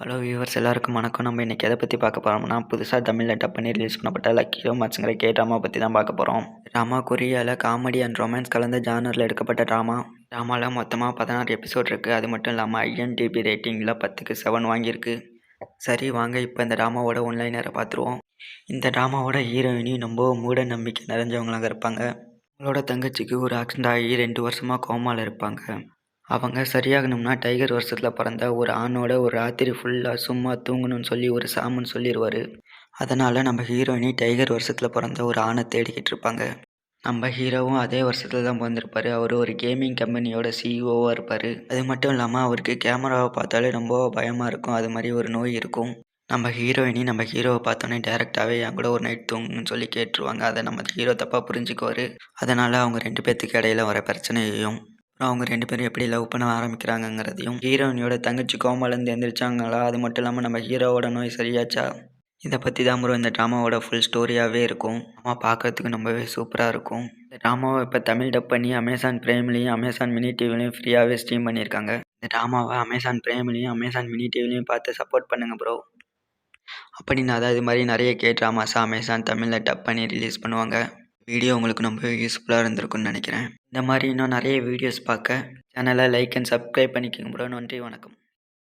Hello viewers எல்லாருக்கும் வணக்கம். நம்ம இன்றைக்கி எதை பற்றி பார்க்க போகிறோம்னா, புதுசாக தமிழில் டப் பண்ணி ரிலீஸ் பண்ணப்பட்ட லக்கி ரோமான்ஸுங்கிற ட்ராமா பற்றி தான் பார்க்க போகிறோம். ட்ராமா கொரியாவில் காமெடி அண்ட் ரொமான்ஸ் கலந்த ஜானரில் எடுக்கப்பட்ட ட்ராமாவில் மொத்தமாக 16 எபிசோட் இருக்குது. அது மட்டும் இல்லாமல் IMDb ரேட்டிங்கில் 10க்கு 7 வாங்கியிருக்கு. சரி வாங்க இப்போ இந்த ட்ராமாவோட ஒன்லைனரை பார்த்துருவோம். இந்த ட்ராமாவோட ஹீரோயினி ரொம்ப மூட நம்பிக்கை நிறைஞ்சவங்களாக இருப்பாங்க. அவங்களோட தங்கச்சிக்கு ஒரு ஆக்சிடென்ட் ஆகி 2 வருஷமாக கோமாவில் இருப்பாங்க. அவங்க சரியாகணும்னா டைகர் வருஷத்தில் பிறந்த ஒரு ஆணோட ஒரு ராத்திரி ஃபுல்லாக சும்மா தூங்கணும்னு சொல்லி ஒரு சாமுன்னு சொல்லிடுவார். அதனால் நம்ம ஹீரோயினி டைகர் வருஷத்தில் பிறந்த ஒரு ஆணை தேடிக்கிட்டு இருப்பாங்க. நம்ம ஹீரோவும் அதே வருஷத்தில் தான் பிறந்திருப்பார். அவர் ஒரு கேமிங் கம்பெனியோட சிஇஓவாக இருப்பார். அது மட்டும் இல்லாமல் அவருக்கு கேமராவை பார்த்தாலே ரொம்ப பயமாக இருக்கும். அது மாதிரி ஒரு நோய் இருக்கும். நம்ம ஹீரோயினி நம்ம ஹீரோவை பார்த்தோன்னே டேரெக்டாகவே என் கூட ஒரு நைட் தூங்குன்னு சொல்லி கேட்டுருவாங்க. அதை நம்ம ஹீரோ தப்பாக புரிஞ்சுக்குவார். அதனால் அவங்க 2 பேர்த்துக்கு இடையில வர பிரச்சனையையும் அவங்க 2 பேரும் எப்படி லவ் பண்ண ஆரம்பிக்கிறாங்கங்கிறதையும், ஹீரோயினியோட தங்கச்சி கோமாலேருந்து எந்திரிச்சாங்களா, அது மட்டும் இல்லாமல் நம்ம ஹீரோவோட நோய் சரியாச்சா, இதை பற்றி தான் ப்ரோ இந்த ட்ராமாவோட ஃபுல் ஸ்டோரியாகவே இருக்கும். நம்ம பார்க்கறதுக்கு ரொம்பவே சூப்பராக இருக்கும். இந்த ட்ராமாவை இப்போ தமிழ் டப் பண்ணி அமேசான் பிரைம்லேயும் அமேசான் மினி டிவிலையும் ஃப்ரீயாகவே ஸ்ட்ரீம் பண்ணியிருக்காங்க. இந்த ட்ராமாவை அமேசான் பிரைம்லேயும் அமேசான் மினி டிவிலையும் பார்த்து சப்போர்ட் பண்ணுங்கள் ப்ரோ. அப்படின்னு அதாவது மாதிரி நிறைய ட்ராமாஸை அமேசான் தமிழில் டப் பண்ணி ரிலீஸ் பண்ணுவாங்க. வீடியோ உங்களுக்கு ரொம்ப யூஸ்ஃபுல்லாக இருந்திருக்குன்னு நினைக்கிறேன். இந்த மாதிரி இன்னும் நிறைய வீடியோஸ் பார்க்க சேனலை லைக் அண்ட் சப்ஸ்கிரைப் பண்ணிக்கோங்க ப்ரோ. நன்றி, வணக்கம்.